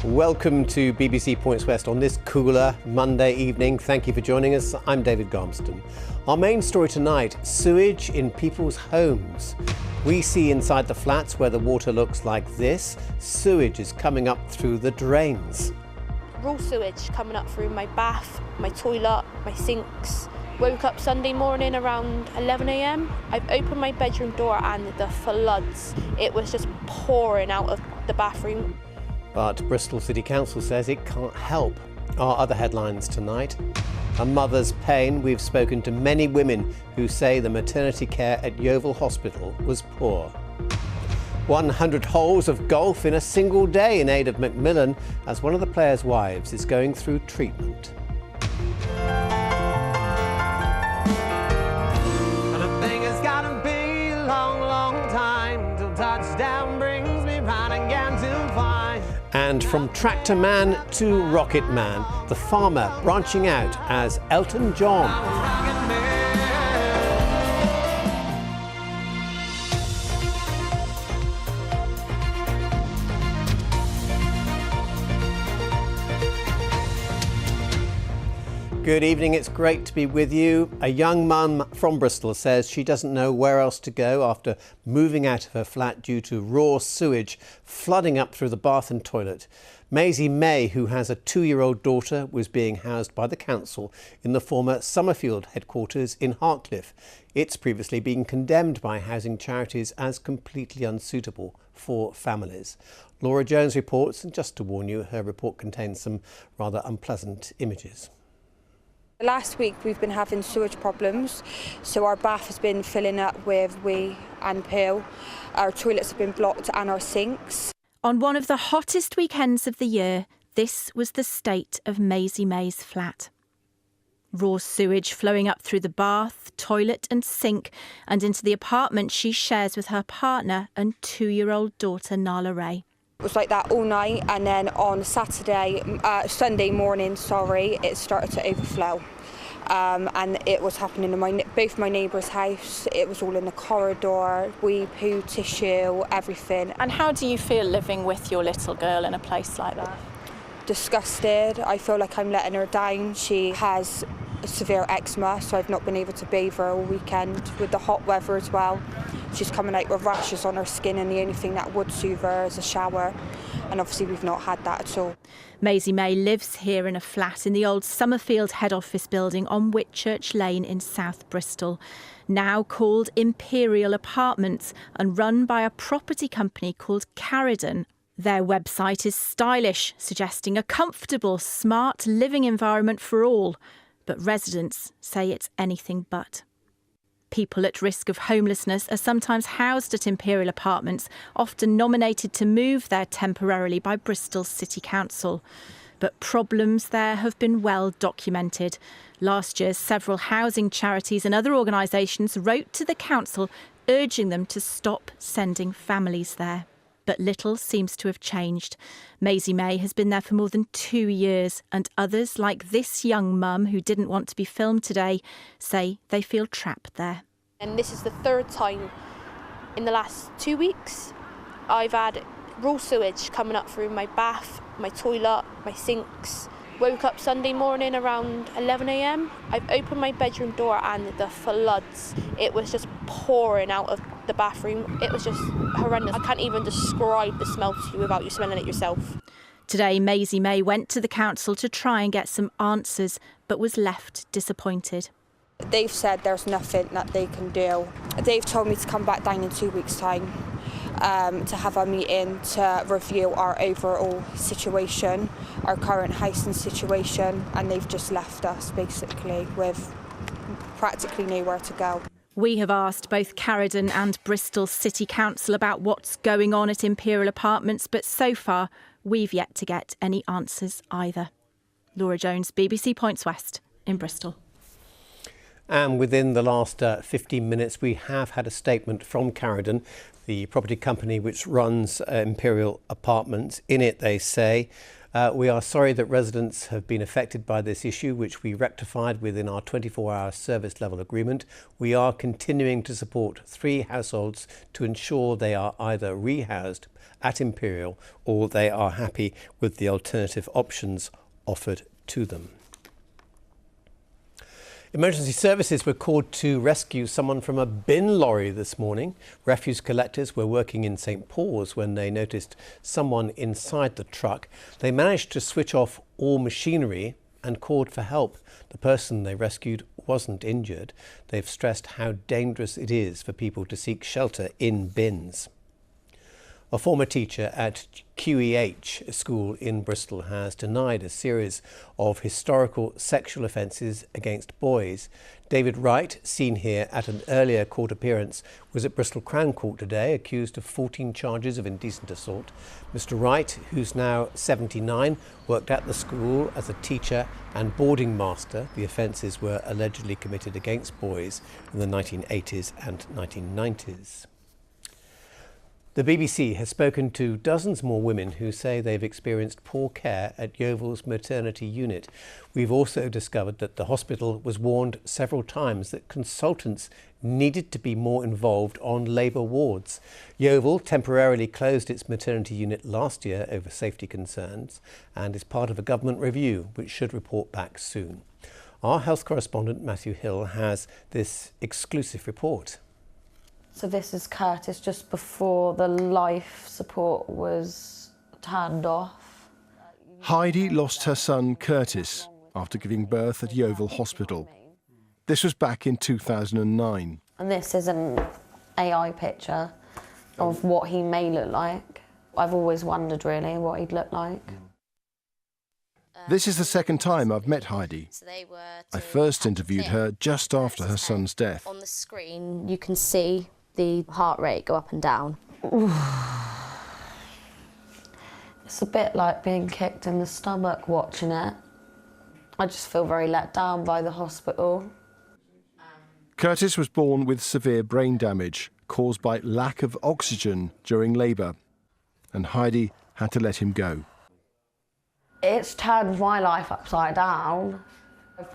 Welcome to BBC Points West on this cooler Monday evening. Thank you for joining us. I'm David Garmston. Our main story tonight, sewage in people's homes. We see inside the flats where the water looks like this. Sewage is coming up through the drains. Raw sewage coming up through my bath, my toilet, my sinks. Woke up Sunday morning around 11 a.m. I've opened my bedroom door and the floods. It was just pouring out of the bathroom. But Bristol City Council says it can't help. Our other headlines tonight. A mother's pain. We've spoken to many women who say the maternity care at Yeovil Hospital was poor. 100 holes of golf in a single day in aid of Macmillan as one of the players' wives is going through treatment. And I think it's gotta be a long, long time till touchdown brings me round again to find. And from tractor man to rocket man, the farmer branching out as Elton John. Good evening, it's great to be with you. A young mum from Bristol says she doesn't know where else to go after moving out of her flat due to raw sewage flooding up through the bath and toilet. Maisie May, who has a 2-year-old daughter, was being housed by the council in the former Summerfield headquarters in Hartcliffe. It's previously been condemned by housing charities as completely unsuitable for families. Laura Jones reports, and just to warn you, her report contains some rather unpleasant images. Last week we've been having sewage problems, so our bath has been filling up with wee and poo. Our toilets have been blocked and our sinks. On one of the hottest weekends of the year, this was the state of Maisie May's flat. Raw sewage flowing up through the bath, toilet and sink and into the apartment she shares with her partner and 2-year-old daughter Nala Ray. It was like that all night, and then on Sunday morning, it started to overflow. And it was happening in both my neighbour's house. It was all in the corridor, wee poo, tissue, everything. And how do you feel living with your little girl in a place like that? Disgusted. I feel like I'm letting her down. She has severe eczema, so I've not been able to bathe her all weekend with the hot weather as well. She's coming out with rashes on her skin, and the only thing that would soothe her is a shower. And obviously we've not had that at all. Maisie May lives here in a flat in the old Summerfield head office building on Whitchurch Lane in South Bristol, now called Imperial Apartments and run by a property company called Caridon. Their website is stylish, suggesting a comfortable, smart living environment for all. But residents say it's anything but. People at risk of homelessness are sometimes housed at Imperial Apartments, often nominated to move there temporarily by Bristol City Council. But problems there have been well documented. Last year, several housing charities and other organisations wrote to the council urging them to stop sending families there. But little seems to have changed. Maisie May has been there for more than 2 years, and others, like this young mum who didn't want to be filmed today, say they feel trapped there. And this is the third time in the last 2 weeks I've had raw sewage coming up through my bath, my toilet, my sinks. Woke up Sunday morning around 11 a.m. I've opened my bedroom door and the floods. It was just pouring out of the bathroom. It was just horrendous. I can't even describe the smell to you without you smelling it yourself. Today, Maisie May went to the council to try and get some answers, but was left disappointed. They've said there's nothing that they can do. They've told me to come back down in 2 weeks' time to have a meeting to review our overall situation, our current housing situation, and they've just left us basically with practically nowhere to go. We have asked both Caridon and Bristol City Council about what's going on at Imperial Apartments, but so far we've yet to get any answers either. Laura Jones, BBC Points West in Bristol. And within the last 15 minutes, we have had a statement from Caridon, the property company which runs Imperial Apartments. In it, they say We are sorry that residents have been affected by this issue, which we rectified within our 24-hour service level agreement. We are continuing to support 3 households to ensure they are either rehoused at Imperial or they are happy with the alternative options offered to them. Emergency services were called to rescue someone from a bin lorry this morning. Refuse collectors were working in St Paul's when they noticed someone inside the truck. They managed to switch off all machinery and called for help. The person they rescued wasn't injured. They've stressed how dangerous it is for people to seek shelter in bins. A former teacher at QEH school in Bristol has denied a series of historical sexual offences against boys. David Wright, seen here at an earlier court appearance, was at Bristol Crown Court today, accused of 14 charges of indecent assault. Mr Wright, who's now 79, worked at the school as a teacher and boarding master. The offences were allegedly committed against boys in the 1980s and 1990s. The BBC has spoken to dozens more women who say they've experienced poor care at Yeovil's maternity unit. We've also discovered that the hospital was warned several times that consultants needed to be more involved on labour wards. Yeovil temporarily closed its maternity unit last year over safety concerns and is part of a government review which should report back soon. Our health correspondent Matthew Hill has this exclusive report. So this is Curtis just before the life support was turned off. Heidi lost her son Curtis after giving birth at Yeovil Hospital. This was back in 2009. And this is an AI picture of what he may look like. I've always wondered really what he'd look like. This is the second time I've met Heidi. I first interviewed her just after her son's death. On the screen you can see the heart rate go up and down. It's a bit like being kicked in the stomach watching it. I just feel very let down by the hospital. Curtis was born with severe brain damage caused by lack of oxygen during labour, and Heidi had to let him go. It's turned my life upside down.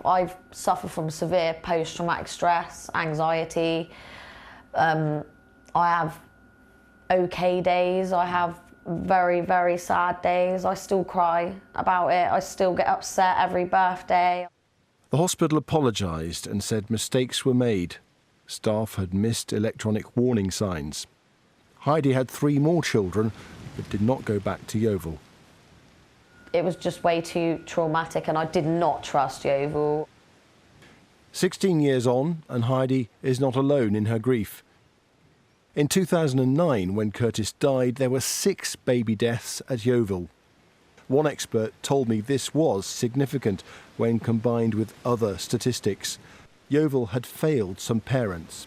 I've suffered from severe post-traumatic stress, anxiety. I have okay days, I have very, very sad days. I still cry about it, I still get upset every birthday. The hospital apologised and said mistakes were made. Staff had missed electronic warning signs. Heidi had 3 more children, but did not go back to Yeovil. It was just way too traumatic and I did not trust Yeovil. 16 years on, and Heidi is not alone in her grief. In 2009, when Curtis died, there were 6 baby deaths at Yeovil. One expert told me this was significant when combined with other statistics. Yeovil had failed some parents.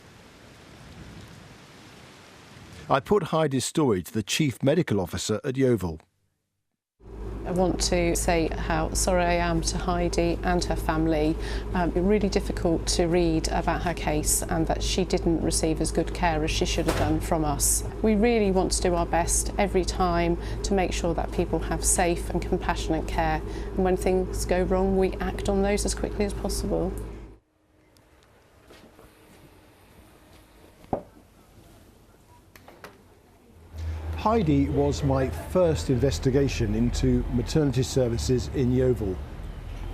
I put Heidi's story to the Chief Medical Officer at Yeovil. I want to say how sorry I am to Heidi and her family. It's really difficult to read about her case and that she didn't receive as good care as she should have done from us. We really want to do our best every time to make sure that people have safe and compassionate care, and when things go wrong we act on those as quickly as possible. Heidi was my first investigation into maternity services in Yeovil.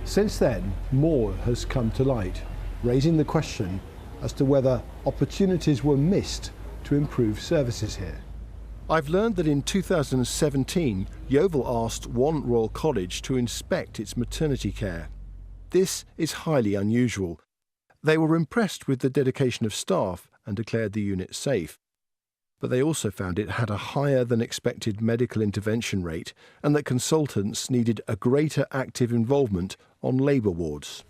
Since then, more has come to light, raising the question as to whether opportunities were missed to improve services here. I've learned that in 2017, Yeovil asked one Royal College to inspect its maternity care. This is highly unusual. They were impressed with the dedication of staff and declared the unit safe. But they also found it had a higher than expected medical intervention rate and that consultants needed a greater active involvement on labour wards.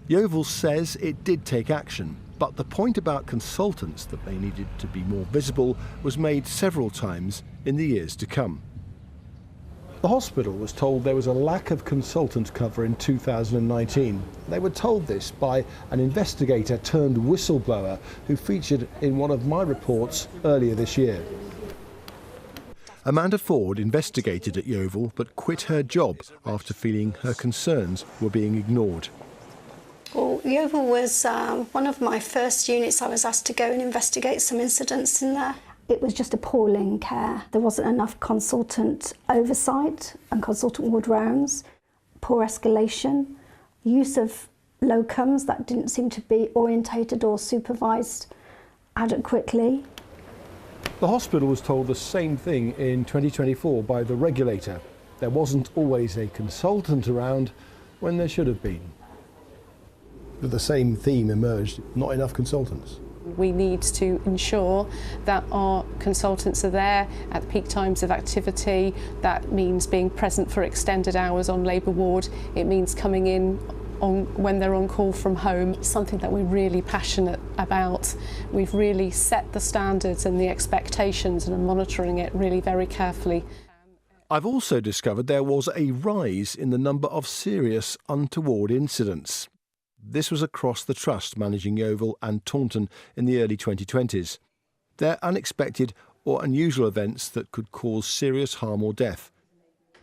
Yeovil says it did take action, but the point about consultants that they needed to be more visible was made several times in the years to come. The hospital was told there was a lack of consultant cover in 2019. They were told this by an investigator turned whistleblower who featured in one of my reports earlier this year. Amanda Ford investigated at Yeovil but quit her job after feeling her concerns were being ignored. Well, Yeovil was one of my first units. I was asked to go and investigate some incidents in there. It was just appalling care. There wasn't enough consultant oversight and consultant ward rounds, poor escalation, use of locums that didn't seem to be orientated or supervised adequately. The hospital was told the same thing in 2024 by the regulator. There wasn't always a consultant around when there should have been. But the same theme emerged, not enough consultants. We need to ensure that our consultants are there at the peak times of activity. That means being present for extended hours on labour ward. It means coming in when they're on call from home. It's something that we're really passionate about. We've really set the standards and the expectations and are monitoring it really very carefully. I've also discovered there was a rise in the number of serious untoward incidents. This was across the trust managing Yeovil and Taunton in the early 2020s. They're unexpected or unusual events that could cause serious harm or death.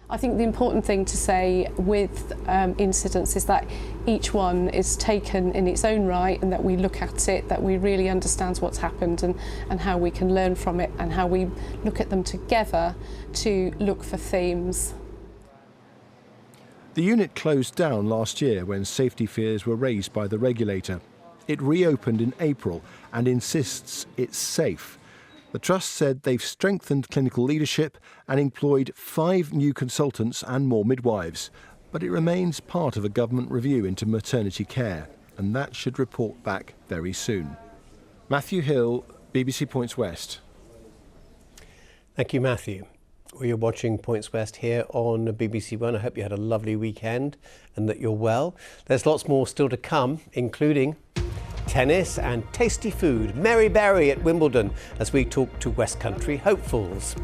I think the important thing to say with incidents is that each one is taken in its own right, and that we look at it, that we really understand what's happened and how we can learn from it, and how we look at them together to look for themes. The unit closed down last year when safety fears were raised by the regulator. It reopened in April and insists it's safe. The Trust said they've strengthened clinical leadership and employed 5 new consultants and more midwives. But it remains part of a government review into maternity care, and that should report back very soon. Matthew Hill, BBC Points West. Thank you, Matthew. Well, you're watching Points West here on BBC One. I hope you had a lovely weekend and that you're well. There's lots more still to come, including tennis and tasty food. Mary Berry at Wimbledon as we talk to West Country hopefuls.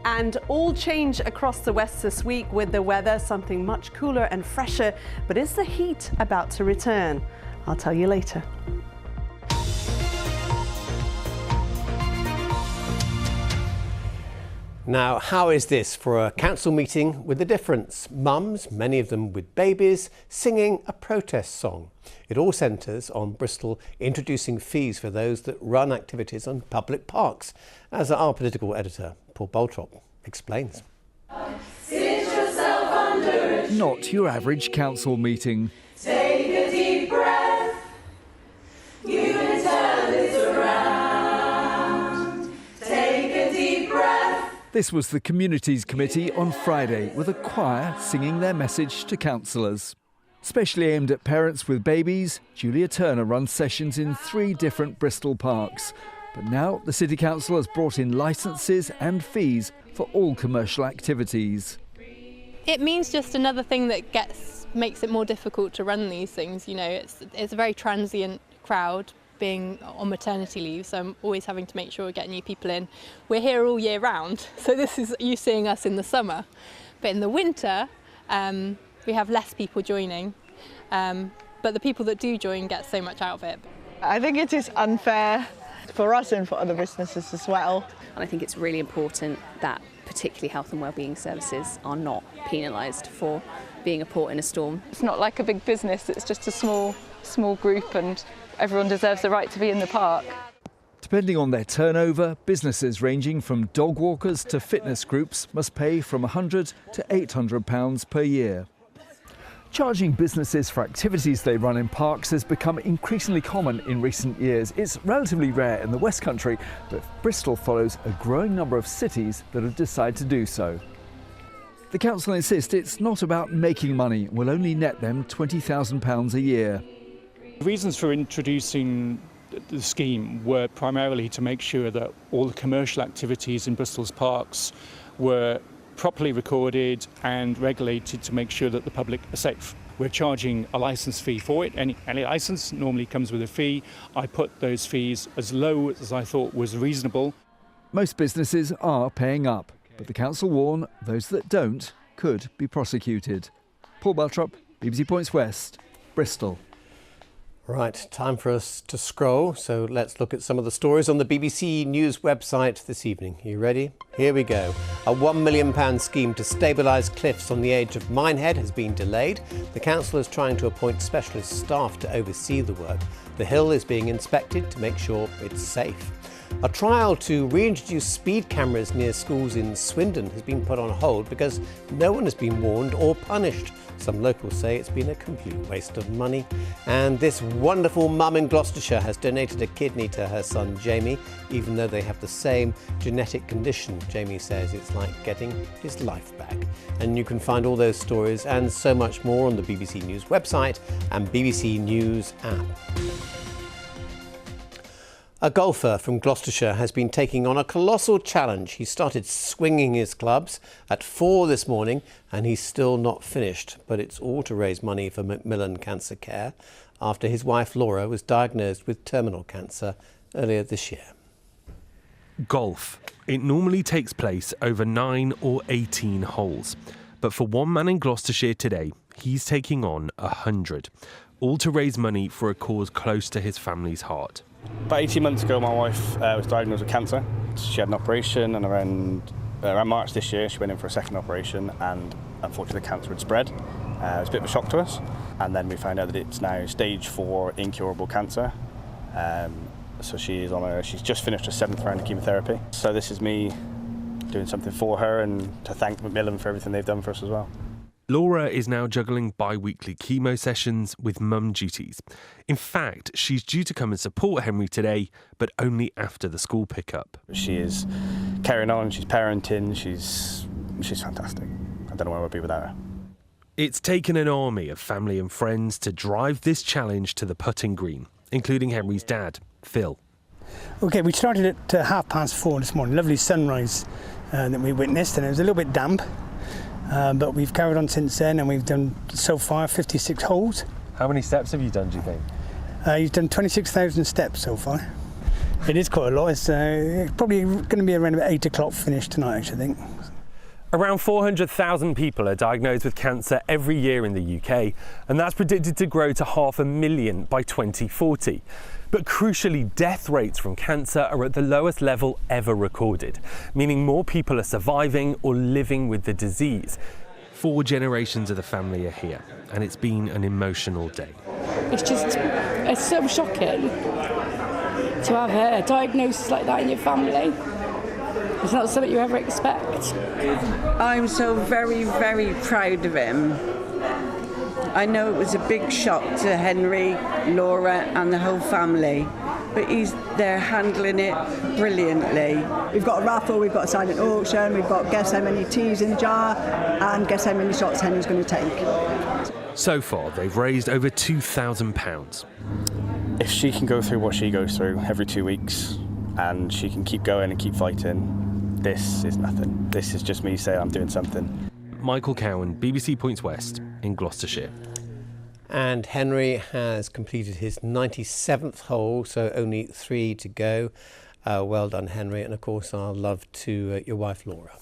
And all change across the West this week with the weather, something much cooler and fresher. But is the heat about to return? I'll tell you later. Now, how is this for a council meeting with a difference? Mums, many of them with babies, singing a protest song. It all centres on Bristol introducing fees for those that run activities on public parks, as our political editor, Paul Baltrop, explains. Sit yourself under a tree. Not your average council meeting. Take a deep breath. You can turn this around. Take a deep breath. This was the Communities Committee on Friday, with a choir singing their message to councillors. Specially aimed at parents with babies, Julia Turner runs sessions in 3 different Bristol parks. But now the City Council has brought in licences and fees for all commercial activities. It means just another thing that makes it more difficult to run these things. You know, it's a very transient crowd, being on maternity leave, so I'm always having to make sure we get new people in. We're here all year round, so this is you seeing us in the summer. But in the winter, we have less people joining, but the people that do join get so much out of it. I think it is unfair for us and for other businesses as well. And I think it's really important that particularly health and wellbeing services are not penalised for being a port in a storm. It's not like a big business, it's just a small group, and everyone deserves the right to be in the park. Depending on their turnover, businesses ranging from dog walkers to fitness groups must pay from £100 to £800 per year. Charging businesses for activities they run in parks has become increasingly common in recent years. It's relatively rare in the West Country, but Bristol follows a growing number of cities that have decided to do so. The council insists it's not about making money and will only net them £20,000 a year. The reasons for introducing the scheme were primarily to make sure that all the commercial activities in Bristol's parks were properly recorded and regulated to make sure that the public are safe. We're charging a licence fee for it. Any licence normally comes with a fee. I put those fees as low as I thought was reasonable. Most businesses are paying up, but the council warn those that don't could be prosecuted. Paul Baltrop, BBC Points West, Bristol. Right, time for us to scroll, so let's look at some of the stories on the BBC News website this evening. Are you ready? Here we go. A £1 million scheme to stabilise cliffs on the edge of Minehead has been delayed. The council is trying to appoint specialist staff to oversee the work. The hill is being inspected to make sure it's safe. A trial to reintroduce speed cameras near schools in Swindon has been put on hold because no one has been warned or punished. Some locals say it's been a complete waste of money. And this wonderful mum in Gloucestershire has donated a kidney to her son Jamie, even though they have the same genetic condition. Jamie says it's like getting his life back. And you can find all those stories and so much more on the BBC News website and BBC News app. A golfer from Gloucestershire has been taking on a colossal challenge. He started swinging his clubs at 4 this morning and he's still not finished. But it's all to raise money for Macmillan Cancer Care after his wife Laura was diagnosed with terminal cancer earlier this year. Golf. It normally takes place over 9 or 18 holes. But for one man in Gloucestershire today, he's taking on 100. All to raise money for a cause close to his family's heart. About 18 months ago, my wife was diagnosed with cancer. She had an operation, and around March this year, she went in for a second operation, and unfortunately, the cancer had spread. It was a bit of a shock to us, and then we found out that it's now stage 4 incurable cancer. So she's just finished her 7th round of chemotherapy. So this is me doing something for her, and to thank Macmillan for everything they've done for us as well. Laura is now juggling bi-weekly chemo sessions with mum duties. In fact, she's due to come and support Henry today, but only after the school pickup. She is carrying on, she's parenting, she's fantastic. I don't know where we'd be without her. It's taken an army of family and friends to drive this challenge to the putting green, including Henry's dad, Phil. OK, we started at 4:30 this morning. Lovely sunrise that we witnessed, and it was a little bit damp. But we've carried on since then, and we've done so far 56 holes. How many steps have you done, do you think? You've done 26,000 steps so far. It is quite a lot. It's probably going to be around about 8 o'clock finish tonight, I think. Around 400,000 people are diagnosed with cancer every year in the UK, and that's predicted to grow to 500,000 by 2040. But crucially, death rates from cancer are at the lowest level ever recorded, meaning more people are surviving or living with the disease. 4 generations of the family are here, and it's been an emotional day. It's so shocking to have a diagnosis like that in your family. It's not something you ever expect. I'm so very, very proud of him. I know it was a big shock to Henry, Laura and the whole family, but they're handling it brilliantly. We've got a raffle, we've got a silent auction, we've got guess how many teas in the jar and guess how many shots Henry's going to take. So far, they've raised over £2,000. If she can go through what she goes through every 2 weeks and she can keep going and keep fighting, this is nothing. This is just me saying I'm doing something. Michael Cowan, BBC Points West in Gloucestershire. And Henry has completed his 97th hole, so only 3 to go. Well done, Henry, and of course our love to your wife Laura.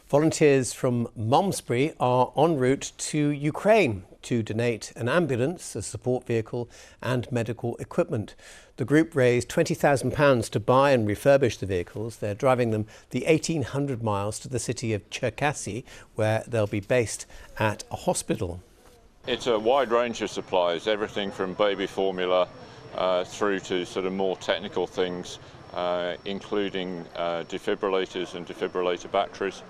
Volunteers from Malmesbury are en route to Ukraine to donate an ambulance, a support vehicle and medical equipment. The group raised £20,000 to buy and refurbish the vehicles. They're driving them the 1,800 miles to the city of Cherkasy, where they'll be based at a hospital. It's a wide range of supplies, everything from baby formula through to sort of more technical things, including defibrillators and defibrillator batteries.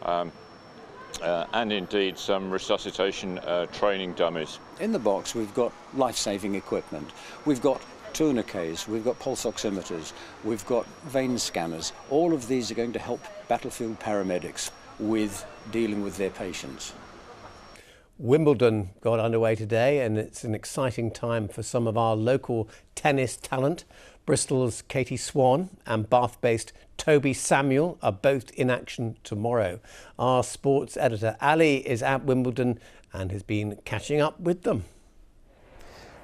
And indeed some resuscitation training dummies. In the box we've got life-saving equipment, we've got tourniquets, we've got pulse oximeters, we've got vein scanners. All of these are going to help battlefield paramedics with dealing with their patients. Wimbledon got underway today, and it's an exciting time for some of our local tennis talent. Bristol's Katie Swan and Bath-based Toby Samuel are both in action tomorrow. Our sports editor Ali is at Wimbledon and has been catching up with them.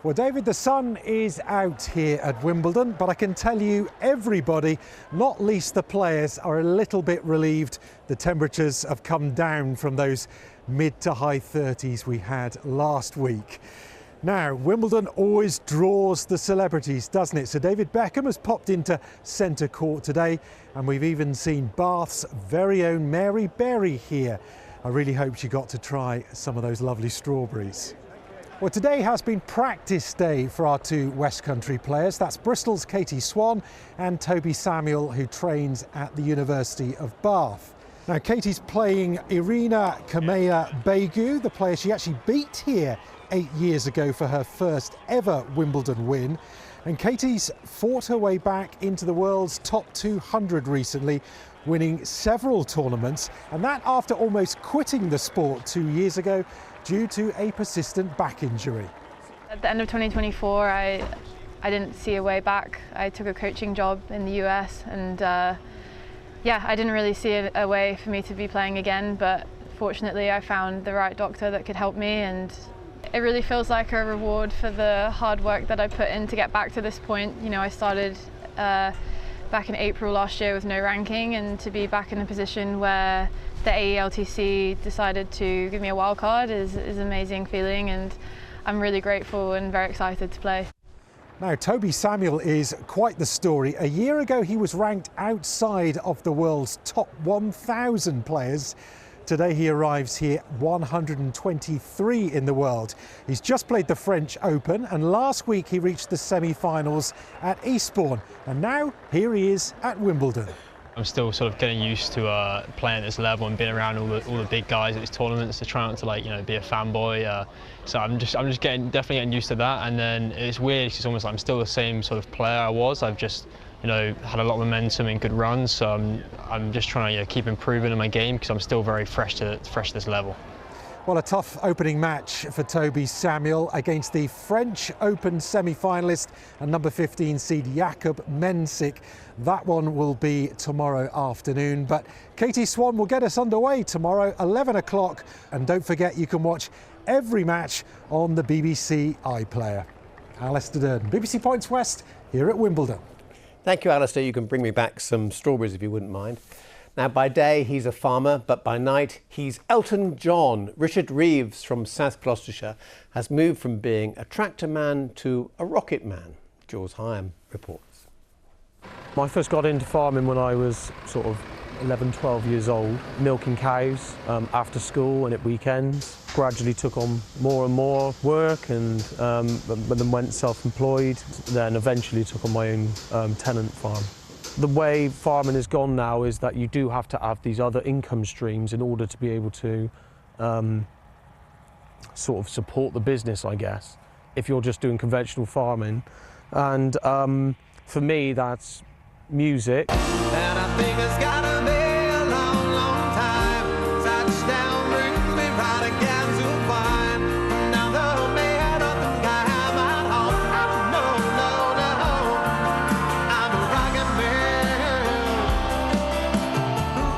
Well, David, the sun is out here at Wimbledon, but I can tell you everybody, not least the players, are a little bit relieved. The temperatures have come down from those mid to high 30s we had last week. Now, Wimbledon always draws the celebrities, doesn't it? So David Beckham has popped into centre court today, and we've even seen Bath's very own Mary Berry here. I really hope she got to try some of those lovely strawberries. Well, today has been practice day for our two West Country players. That's Bristol's Katie Swan and Toby Samuel, who trains at the University of Bath. Now, Katie's playing Irina Kamea Begu, the player she actually beat here 8 years ago for her first ever Wimbledon win. And Katie's fought her way back into the world's top 200 recently, winning several tournaments, and that after almost quitting the sport 2 years ago due to a persistent back injury. At the end of 2024, I didn't see a way back. I took a coaching job in the US, and yeah, I didn't really see a way for me to be playing again, but fortunately I found the right doctor that could help me, and it really feels like a reward for the hard work that I put in to get back to this point. You know, I started back in April last year with no ranking, and to be back in a position where the AELTC decided to give me a wild card is an amazing feeling, and I'm really grateful and very excited to play. Now, Toby Samuel is quite the story. A year ago, he was ranked outside of the world's top 1,000 players. Today he arrives here 123 in the world. He's just played the French Open, and last week he reached the semi-finals at Eastbourne, and now here he is at Wimbledon. I'm still sort of getting used to playing at this level and being around all the big guys at these tournaments, to try not to be a fanboy. So I'm just definitely getting used to that. And then it's weird, it's almost like I'm still the same sort of player I was. I've just had a lot of momentum and good runs. So I'm just trying to keep improving in my game, because I'm still very fresh to this level. Well, a tough opening match for Toby Samuel against the French Open semi-finalist and number 15 seed Jakub Mensik. That one will be tomorrow afternoon. But Katie Swan will get us underway tomorrow, 11 o'clock. And don't forget, you can watch every match on the BBC iPlayer. Alistair Durden, BBC Points West, here at Wimbledon. Thank you, Alistair. You can bring me back some strawberries if you wouldn't mind. Now, by day, he's a farmer, but by night, he's Elton John. Richard Reeves from South Gloucestershire has moved from being a tractor man to a rocket man. Jules Hyam reports. I first got into farming when I was sort of 11, 12 years old, milking cows after school and at weekends. Gradually took on more and more work, and but then went self-employed, then eventually took on my own tenant farm. The way farming has gone now is that you do have to have these other income streams in order to be able to sort of support the business, I guess, if you're just doing conventional farming. And for me, that's music. And I think it's gotta be a long, long time. Touchdown brings me right again to find. Now the man up and I'm at home. No, I'm a rockin'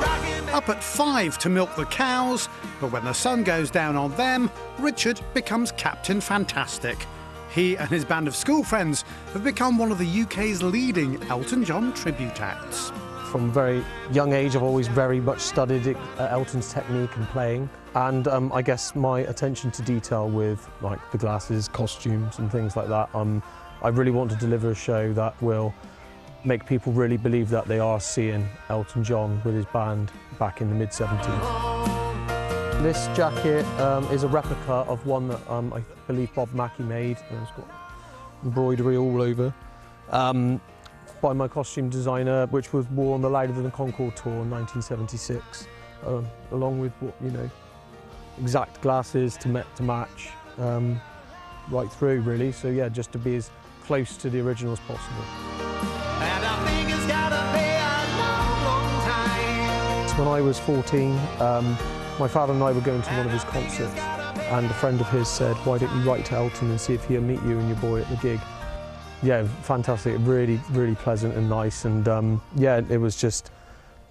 man. Up at 5 to milk the cows, but when the sun goes down on them, Richard becomes Captain Fantastic. He and his band of school friends have become one of the UK's leading Elton John tribute acts. From a very young age, I've always very much studied Elton's technique and playing, and I guess my attention to detail with like the glasses, costumes and things like that. I really want to deliver a show that will make people really believe that they are seeing Elton John with his band back in the mid-70s. This jacket is a replica of one that I believe Bob Mackie made, and it's got embroidery all over, by my costume designer, which was worn on the Louder Than Concord tour in 1976, along with exact glasses to match right through, really. So yeah, just to be as close to the original as possible. And I think it's gotta be a long, long time. So when I was 14, my father and I were going to one of his concerts, and a friend of his said, why don't you write to Elton and see if he'll meet you and your boy at the gig. Yeah, fantastic, really, really pleasant and nice, and yeah, it was just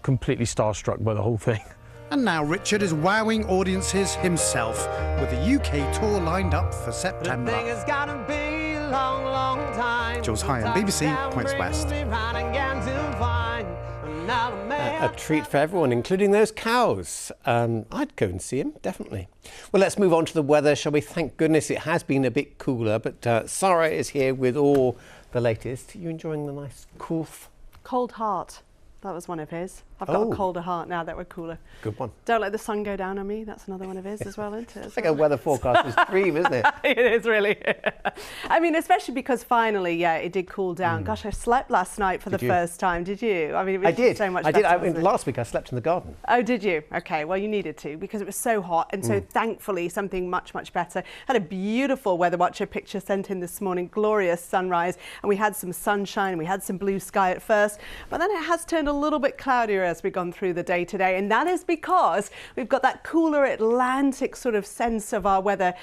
completely starstruck by the whole thing. And now Richard is wowing audiences himself, with the UK tour lined up for September. Jules Hyam, BBC Points West. A treat for everyone, including those cows. I'd go and see them, definitely. Well, let's move on to the weather, shall we? Thank goodness it has been a bit cooler, but Sarah is here with all the latest. Are you enjoying the nice cool? Cold Heart. That was one of his. I've got a colder heart now that we're cooler. Good one. Don't let the sun go down on me. That's another one of his as well, isn't it? It's like a weather forecaster's dream, isn't it? It is really. I mean, especially because finally, yeah, it did cool down. Gosh, I slept last night for the first time. Did you? I mean, it was I did. so much I did. better, wasn't it? Last week I slept in the garden. Oh, did you? Okay, well, you needed to because it was so hot. And so thankfully, something much, much better. Had a beautiful Weather Watcher picture sent in this morning, glorious sunrise. And we had some sunshine, we had some blue sky at first. But then it has turned a little bit cloudier as we've gone through the day today, and that is because we've got that cooler Atlantic sort of sense of our weather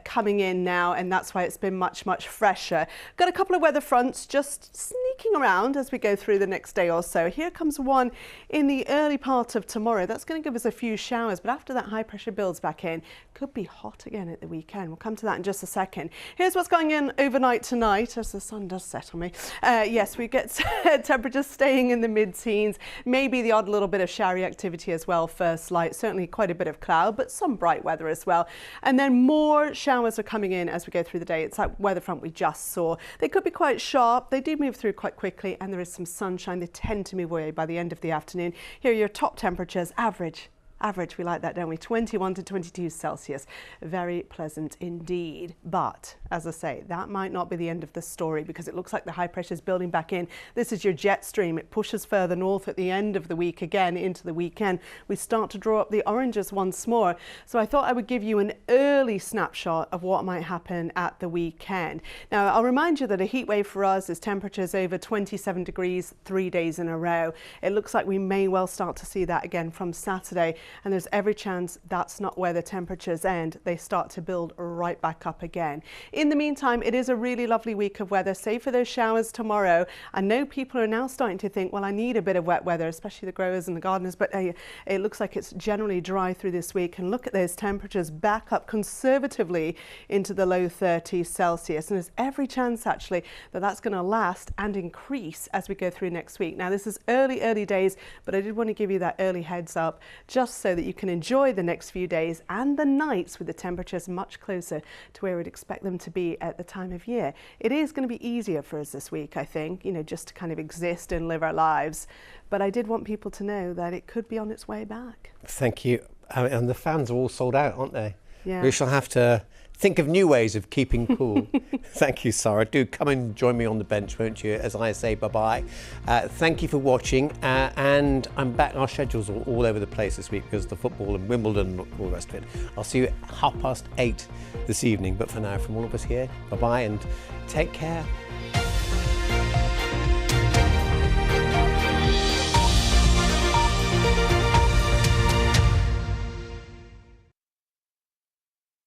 coming in now, and that's why it's been much, much fresher. Got a couple of weather fronts just sneaking around as we go through the next day or so. Here comes one in the early part of tomorrow. That's going to give us a few showers, but after that high pressure builds back in, could be hot again at the weekend. We'll come to that in just a second. Here's what's going in overnight tonight as the sun does set on me. Yes, we get temperatures staying in the mid-teens, maybe the odd little bit of showery activity as well, first light, certainly quite a bit of cloud, but some bright weather as well. And then more showers are coming in as we go through the day. It's that weather front we just saw. They could be quite sharp. They do move through quite quickly, and there is some sunshine. They tend to move away by the end of the afternoon. Here are your top temperatures. Average, we like that, don't we? 21 to 22 Celsius. Very pleasant indeed. But, as I say, that might not be the end of the story because it looks like the high pressure is building back in. This is your jet stream. It pushes further north at the end of the week again into the weekend. We start to draw up the oranges once more. So I thought I would give you an early snapshot of what might happen at the weekend. Now, I'll remind you that a heat wave for us is temperatures over 27 degrees 3 days in a row. It looks like we may well start to see that again from Saturday. And there's every chance that's not where the temperatures end. They start to build right back up again. In the meantime, it is a really lovely week of weather, save for those showers tomorrow. I know people are now starting to think, well, I need a bit of wet weather, especially the growers and the gardeners, but it looks like it's generally dry through this week. And look at those temperatures back up conservatively into the low 30s Celsius. And there's every chance, actually, that that's going to last and increase as we go through next week. Now, this is early days, but I did want to give you that early heads up just so that you can enjoy the next few days and the nights with the temperatures much closer to where we'd expect them to be at the time of year. It is going to be easier for us this week, I think, just to kind of exist and live our lives. But I did want people to know that it could be on its way back. Thank you. And the fans are all sold out, aren't they? Yeah. We shall have to think of new ways of keeping cool. Thank you, Sarah. Do come and join me on the bench, won't you, as I say bye-bye. Thank you for watching. And I'm back. Our schedule's all over the place this week because of the football and Wimbledon and all the rest of it. I'll see you at 8:30 this evening. But for now, from all of us here, bye-bye and take care.